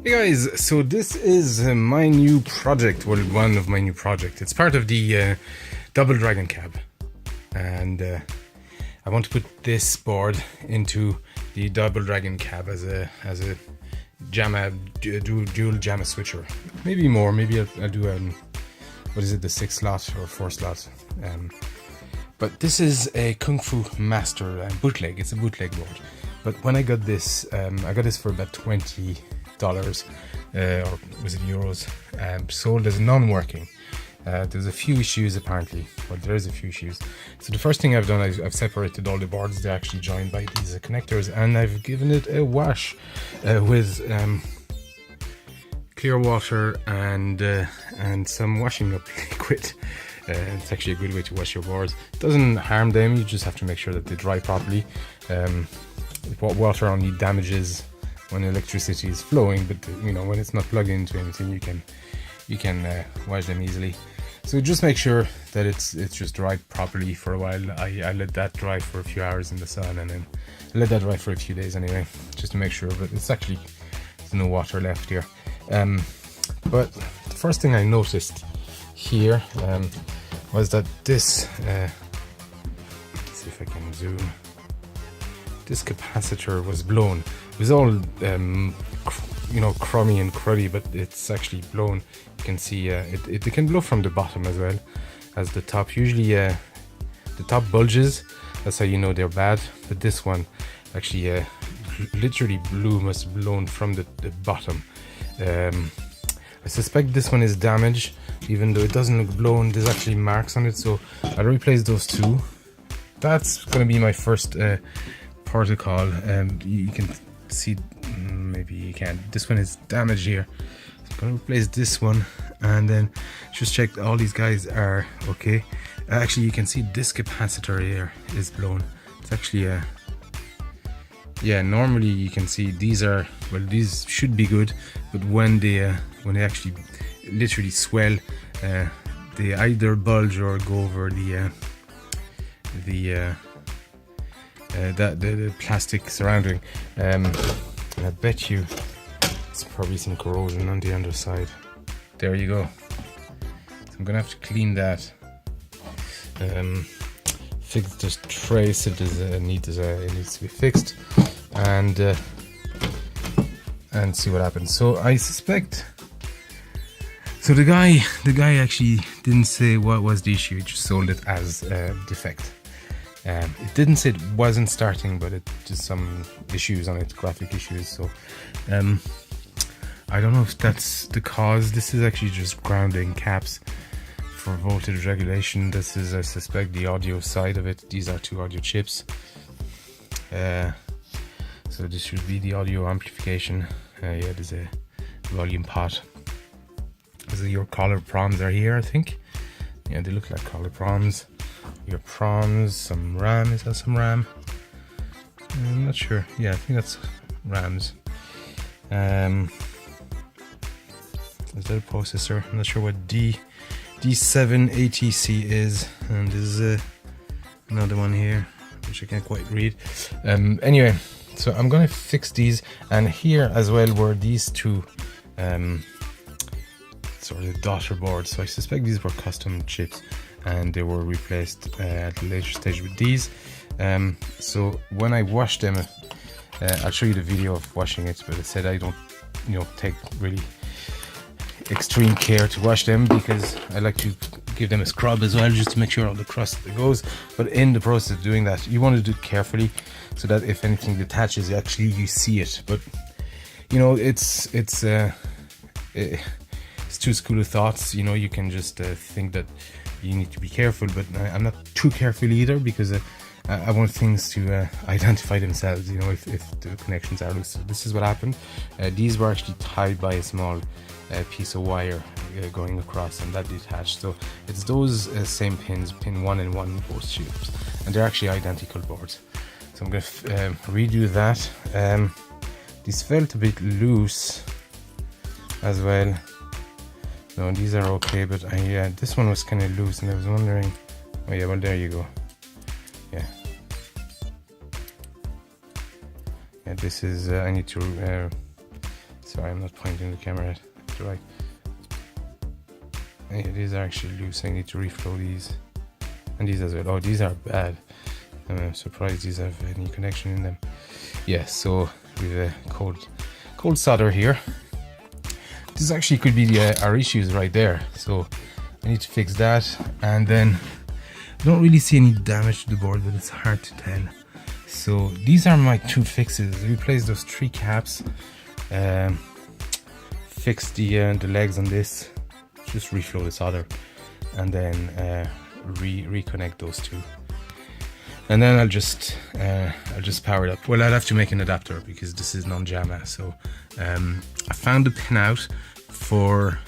Hey guys, so this is my new project, well, one of my new projects. It's part of the Double Dragon cab, and I want to put this board into the Double Dragon cab as a JAMA dual JAMA switcher. Maybe more. Maybe I'll do what is it, the 6 slot or 4 slot. But this is a Kung Fu Master bootleg. It's a bootleg board. But when I got this for about $20. Or was it euros? Sold as non-working. There's a few issues apparently. Well, there's a few issues. So the first thing I've done, I've separated all the boards. They're actually joined by these connectors, and I've given it a wash with clear water and some washing up liquid. It's actually a good way to wash your boards. It doesn't harm them. You just have to make sure that they dry properly. Water only damages when electricity is flowing, but when it's not plugged into anything, you can wash them easily. So just make sure that it's just dried properly for a while. I let that dry for a few hours in the sun, and then I let that dry for a few days anyway, just to make sure. But there's no water left here. But the first thing I noticed here was that this let's see if I can zoom. This capacitor was blown. It was all crummy and cruddy, but it's actually blown. You can see it can blow from the bottom as well as the top. Usually the top bulges, that's how you know they're bad, but this one actually literally must have blown from the bottom. I suspect this one is damaged, even though it doesn't look blown. There's actually marks on it, so I'll replace those two. That's gonna be my first protocol. You can see, maybe you can't, this one is damaged here, so I'm gonna replace this one and then just check all these guys are okay. Actually, you can see this capacitor here is blown. It's actually normally you can see these should be good, but when they actually literally swell, they either bulge or go over the plastic surrounding. I bet you it's probably some corrosion on the underside. There you go. So I'm gonna have to clean that. Fix this trace if it needs to be fixed, and see what happens. So I suspect. So the guy actually didn't say what was the issue. He just sold it as defect. It didn't say it wasn't starting, but it just some issues on it, graphic issues. So I don't know if that's the cause. This is actually just grounding caps for voltage regulation. This is, I suspect, the audio side of it. These are 2 audio chips. So this should be the audio amplification. Yeah, there's a volume pot. So your collar proms are here, I think. Yeah, they look like collar proms. Your proms, some RAM. Is that some RAM? I'm not sure. Yeah, I think that's RAMs. Is that a processor? I'm not sure what D7 ATC is. And there's another one here, which I can't quite read. Anyway, so I'm gonna fix these, and here as well were these two sort of daughter boards. So I suspect these were custom chips, and they were replaced at a later stage with these. So when I wash them, I'll show you the video of washing it, but I said I don't take really extreme care to wash them, because I like to give them a scrub as well, just to make sure all the crust goes. But in the process of doing that, you want to do it carefully, so that if anything detaches, actually you see it. But it's two school of thoughts. You can just think that you need to be careful, but I'm not too careful either, because I want things to identify themselves, if the connections are loose. So this is what happened. These were actually tied by a small piece of wire going across, and that detached. So it's those same pins, pin 1 and 1, both chips, and they're actually identical boards. So I'm going to redo that. These felt a bit loose as well. No, these are okay, but this one was kind of loose, and I was wondering. Oh yeah, well, there you go. Yeah, this is I need to Sorry, I'm not pointing the camera at the right. It is actually loose. I need to reflow these. And these as well. Oh, these are bad. I'm surprised these have any connection in them. Yeah, so we have a cold solder here. This actually could be our issues right there. So I need to fix that. And then I don't really see any damage to the board, but it's hard to tell. So these are my 2 fixes. Replace those 3 caps. Fix the legs on this. Just reflow the solder, and then reconnect those 2. And then I'll just power it up. Well, I'll have to make an adapter because this is non-JAMA. So I found the pin out for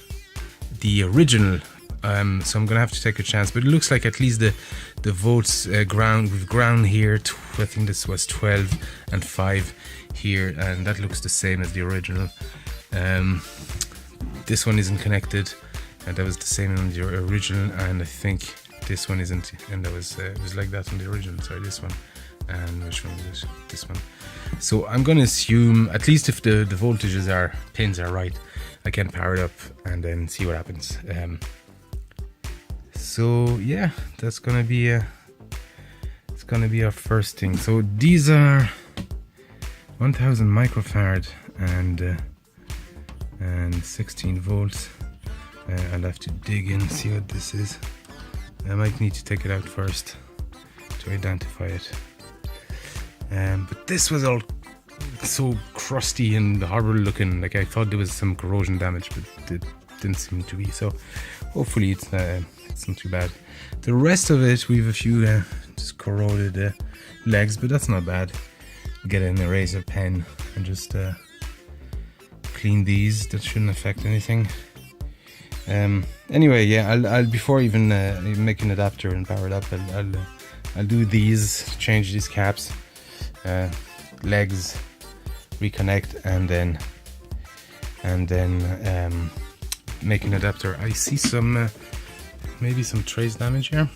the original. So I'm gonna have to take a chance, but it looks like at least the volts ground with ground here. I think this was 12 and 5 here, and that looks the same as the original. This one isn't connected, and that was the same on the original, and I think this one isn't, and that was it was like that on the original. Sorry, this one, and which one is this one? So I'm gonna assume, at least if the voltages pins are right, I can power it up and then see what happens. So yeah, that's gonna be it's gonna be our first thing. So these are 1000 microfarad and 16 volts. I'll have to dig in, see what this is. I might need to take it out first to identify it. But this was all so crusty and horrible looking. Like I thought there was some corrosion damage, but it didn't seem to be. So hopefully it's not too bad. The rest of it, we have a few just corroded legs, but that's not bad. Get an eraser pen and just clean these. That shouldn't affect anything. Anyway, yeah, I'll before even make an adapter and power it up, I'll do these, change these caps, legs, reconnect, and then make an adapter. I see some maybe some trace damage here,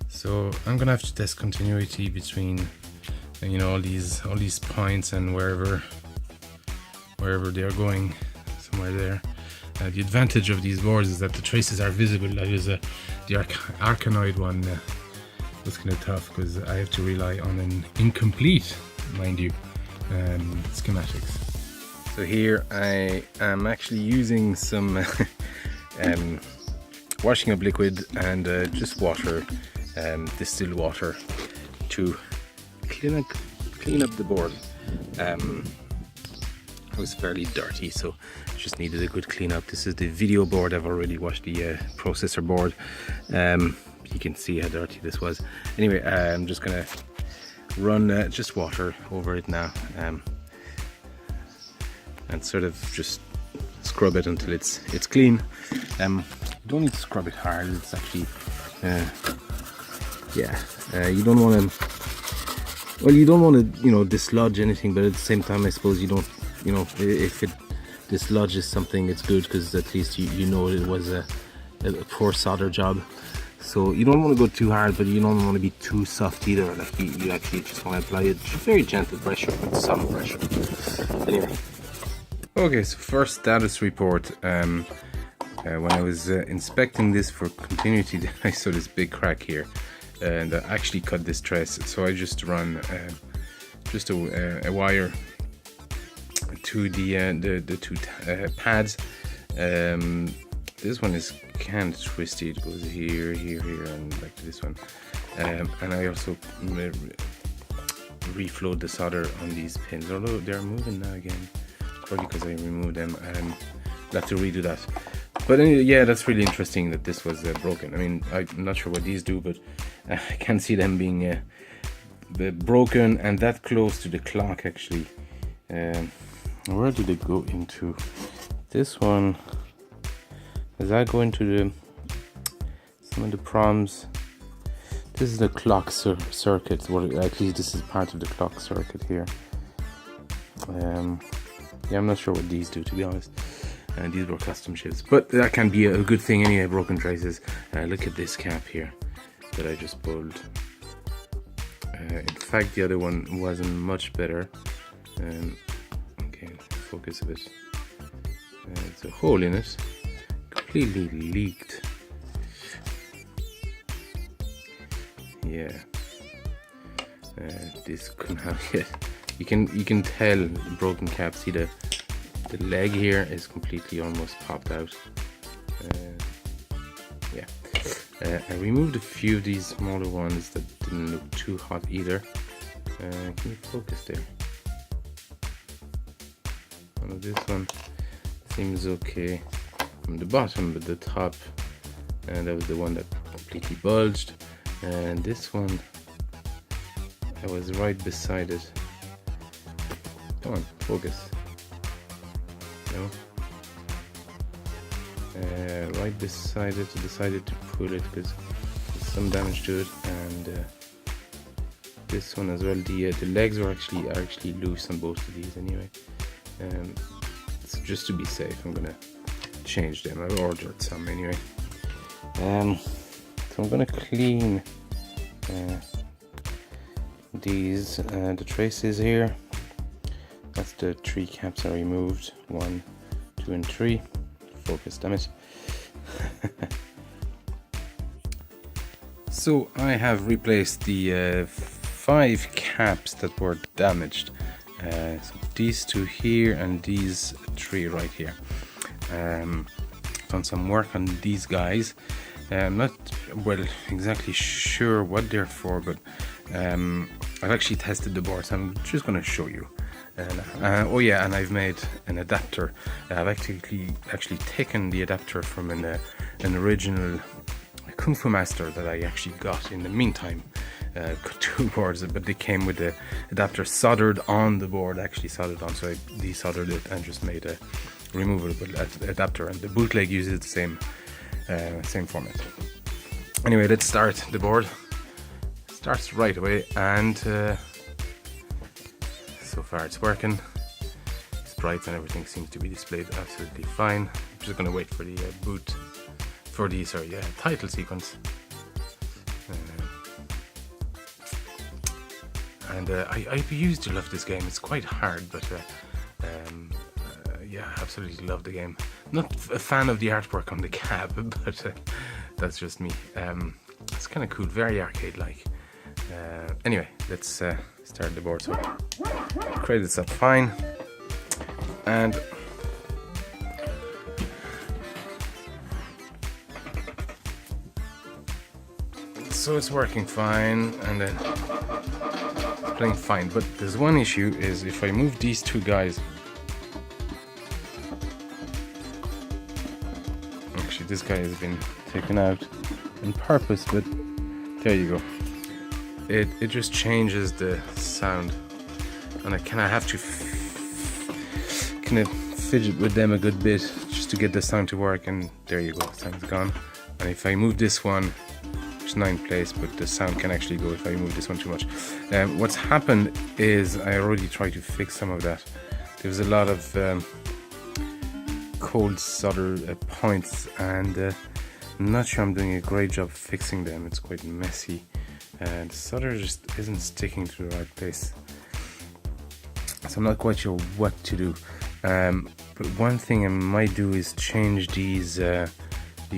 so I'm gonna have to test continuity between all these points and wherever they are going, somewhere there. The advantage of these boards is that the traces are visible. That is the Arcanoid one was kind of tough because I have to rely on an incomplete, mind you, schematics. So here I am actually using some washing up liquid and just water, distilled water, to clean up the board. It was fairly dirty, so just needed a good clean up. This is the video board. I've already washed the processor board. You can see how dirty this was. Anyway, I'm just gonna run just water over it now, and sort of just scrub it until it's clean. You don't need to scrub it hard. It's actually you don't want to, well, you don't want to dislodge anything, but at the same time I suppose you don't, if it dislodges something, it's good, because at least you know it was a poor solder job. So you don't want to go too hard, but you don't want to be too soft either. Like you actually just want to apply it very gentle pressure with some pressure. Anyway, okay, so first status report. When I was inspecting this for continuity, I saw this big crack here, and I actually cut this trace. So I just run just a wire to the two pads. This one is kind of twisty. It goes here, here, here, and back to this one. And I also reflowed the solder on these pins, although they're moving now again, probably because I removed them. I'll have to redo that. But anyway, yeah, that's really interesting that this was broken. I mean, I'm not sure what these do, but I can see them being broken and that close to the clock, actually. Where did it go into? This one, does that go into some of the proms? This is the clock circuit. Well, at least this is part of the clock circuit here. Yeah, I'm not sure what these do, to be honest. These were custom chips, but that can be a good thing anyway. Broken traces. Look at this cap here that I just pulled. In fact, the other one wasn't much better. Okay, focus a bit. There's a hole in it, completely leaked. Yeah, this couldn't have yet. You can tell the broken cap. See the leg here is completely almost popped out. Yeah, I removed a few of these smaller ones that didn't look too hot either. Can you focus there? This one seems okay from the bottom, but the top, and that was the one that completely bulged. And this one, I was right beside it. Come on, focus. No. Right beside it, I decided to pull it because there's some damage to it, and this one as well. The legs are actually loose on both of these anyway. So just to be safe, I'm gonna change them. I ordered some anyway. So I'm gonna clean these, the traces here. That's the 3 caps I removed. 1, 2, and 3. Focus, damn it. So I have replaced the 5 caps that were damaged. So these 2 here and these 3 right here. Done some work on these guys. I'm not exactly sure what they're for, but I've actually tested the board, so I'm just going to show you. Oh yeah, and I've made an adapter. I've actually taken the adapter from an original Kung Fu Master that I actually got in the meantime. 2 boards, but they came with the adapter soldered on the board, actually soldered on, so I desoldered it and just made a removable adapter, and the bootleg uses the same format. Anyway, let's start the board. Starts right away, and so far it's working. Sprites and everything seems to be displayed absolutely fine. I'm just going to wait for the title sequence. And I used to love this game. It's quite hard, but yeah, I absolutely love the game. Not a fan of the artwork on the cab, but that's just me. It's kind of cool, very arcade-like. Anyway, let's start the board. So credits up fine, and so it's working fine, and then playing fine. But there's one issue, is if I move these 2 guys. Actually, this guy has been taken out on purpose, but there you go. It just changes the sound, and I kind of have to kind of fidget with them a good bit just to get the sound to work, and there you go, sound's gone. And if I move this one, it's not in place, but the sound can actually go if I move this one too much. What's happened is I already tried to fix some of that. There was a lot of cold solder points, and I'm not sure I'm doing a great job fixing them. It's quite messy, and the solder just isn't sticking to the right place, so I'm not quite sure what to do. But one thing I might do is change these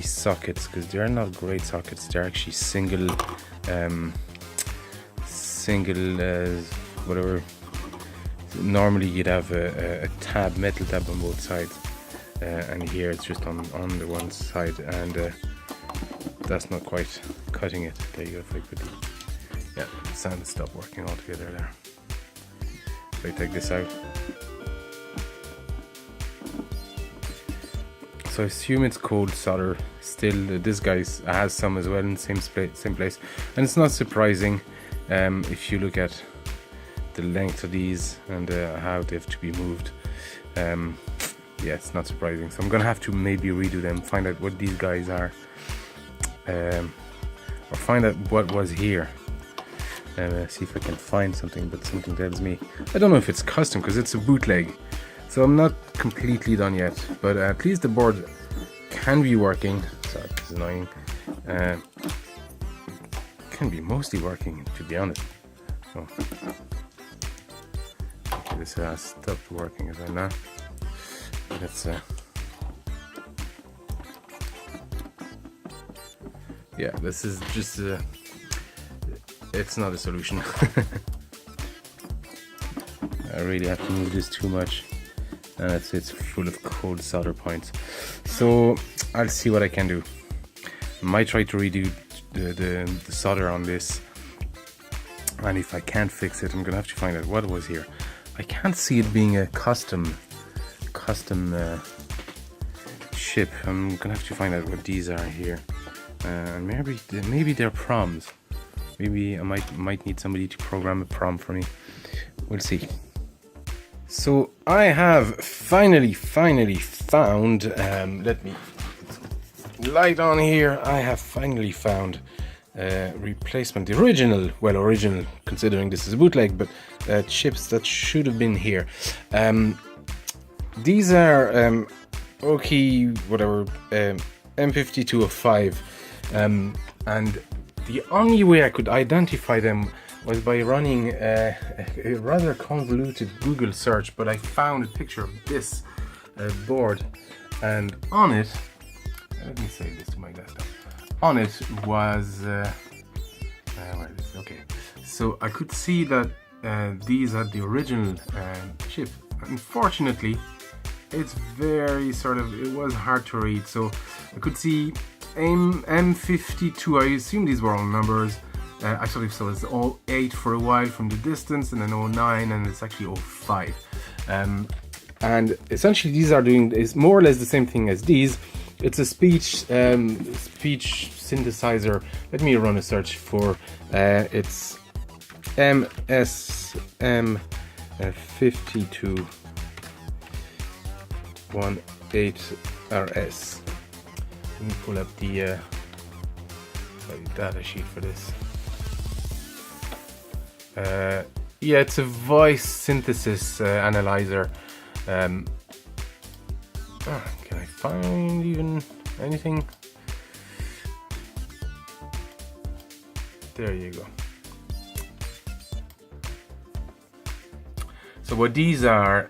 sockets, because they're not great sockets. They're actually single whatever. Normally you'd have a metal tab on both sides, and here it's just on the one side, and that's not quite cutting it. There you go. If I could, yeah, the sound stopped working altogether there. If I take this out, so I assume it's cold solder. Still, this guy has some as well in the same place, and it's not surprising if you look at the length of these and how they have to be moved. Yeah, it's not surprising. So I'm gonna have to maybe redo them, find out what these guys are, or find out what was here. See if I can find something, but something tells me I don't know if it's custom, because it's a bootleg. So I'm not completely done yet, but at least the board can be working. Sorry, this is annoying. Can be mostly working, to be honest. So, this has stopped working as well now. Let's yeah, this is just it's not a solution. I really have to move this too much, and it's full of cold solder points. So I'll see what I can do. I might try to redo the solder on this, and if I can't fix it, I'm gonna have to find out what was here. I can't see it being a custom chip. I'm gonna have to find out what these are here. And maybe they're proms. Maybe I might need somebody to program a prom for me. We'll see. So I have finally found. Let me light on here. I have finally found replacement, the original considering this is a bootleg, but chips that should have been here. These are OK whatever M5205, and the only way I could identify them was by running a rather convoluted Google search, but I found a picture of this board, and on it, let me save this to my desktop. On it was where is it? Okay, so I could see that these are the original chip. Unfortunately, it's very it was hard to read, so I could see M52. I assume these were all numbers. Actually, so it's 08 for a while from the distance, and then 09, and it's actually 05. And essentially, these are is more or less the same thing as these. It's a speech synthesizer. Let me run a search for it's MSM5218RS. Let me pull up the data sheet for this. Yeah, it's a voice synthesis analyzer. Can I find even anything? There you go. So what these are,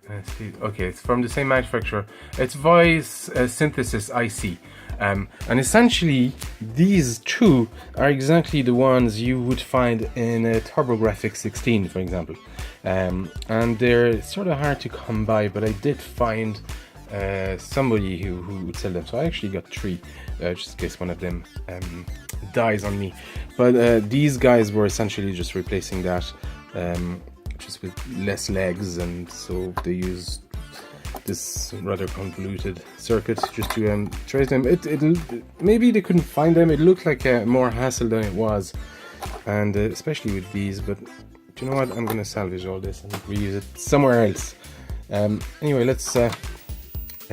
let's see. Okay, it's from the same manufacturer. It's voice synthesis IC. And essentially, these two are exactly the ones you would find in a TurboGrafx 16, for example. And they're sort of hard to come by, but I did find somebody who would sell them. So I actually got 3, just in case one of them dies on me. But these guys were essentially just replacing that, just with less legs, and so they used this rather convoluted circuit just to trace them. Maybe they couldn't find them. It looked like more hassle than it was, and especially with these. But do you know what? I'm gonna salvage all this and reuse it somewhere else. Anyway, let's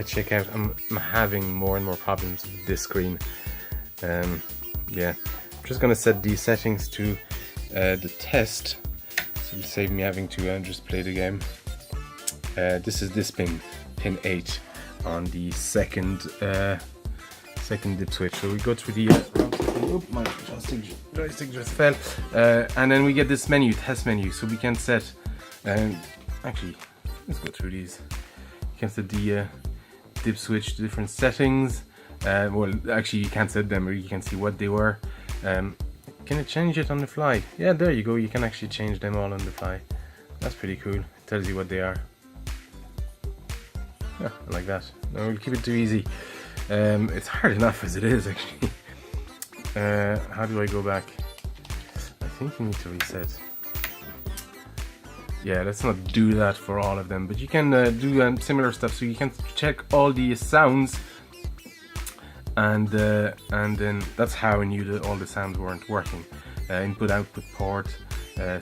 check out. I'm having more and more problems with this screen. Yeah, I'm just gonna set these settings to the test, so it'll save me having to just play the game. This is this pin 8 on the second dip switch. So we go through the oop, my joystick just fell, and then we get this menu, test menu. So we can set, actually, let's go through these. You can set the dip switch to different settings. Well, actually, you can't set them, or you can see what they were. Can it change it on the fly? Yeah, there you go. You can actually change them all on the fly. That's pretty cool. It tells you what they are. Yeah, I like that. No, we'll keep it too easy. It's hard enough as it is, actually. How do I go back? I think you need to reset. Yeah, let's not do that for all of them, but you can do similar stuff. So you can check all the sounds, and then that's how I knew that all the sounds weren't working. Input output port,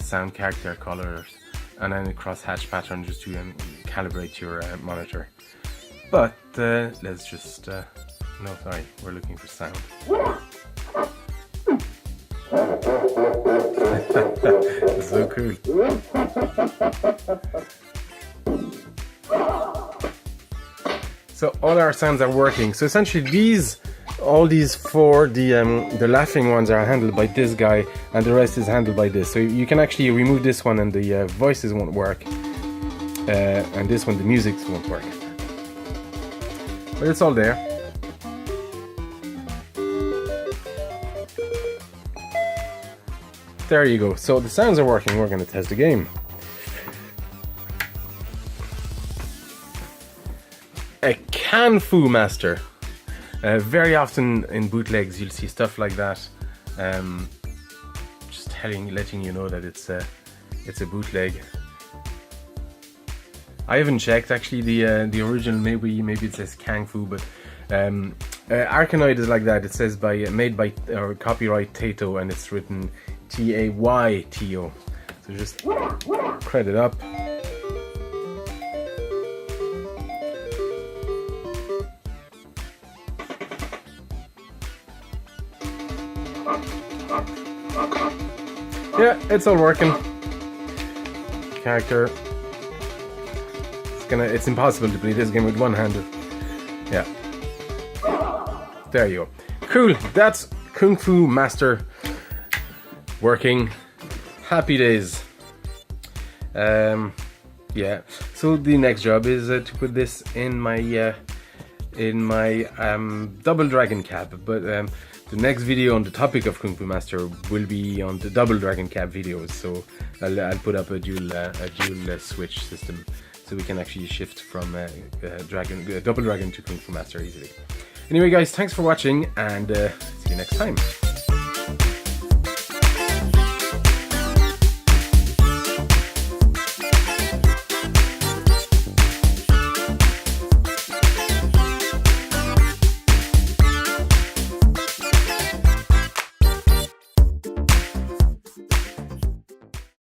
sound character colors, and then a crosshatch pattern just to calibrate your monitor. But let's just no, sorry, we're looking for sound. That's so cool. So all our sounds are working. So essentially these all these four, the laughing ones are handled by this guy, and the rest is handled by this. So you can actually remove this one and the voices won't work, and this one the music won't work. But it's all there. There you go. So the sounds are working. We're going to test the game. A Kung Master. Very often in bootlegs you'll see stuff like that. Just letting you know that it's a bootleg. I haven't checked actually the original. Maybe it says Kung Fu, but Arkanoid is like that. It says made by or copyright Taito, and it's written Tayto. So just credit up. Yeah, it's all working. Character. It's impossible to play this game with one hand. Yeah. There you go. Cool. That's Kung Fu Master working. Happy days. Yeah. So the next job is to put this in my double dragon cab, but the next video on the topic of Kung Fu Master will be on the double dragon cab videos. So I'll put up a dual switch system, so we can actually shift from double dragon to Kung Fu Master easily. Anyway guys, thanks for watching, and see you next time.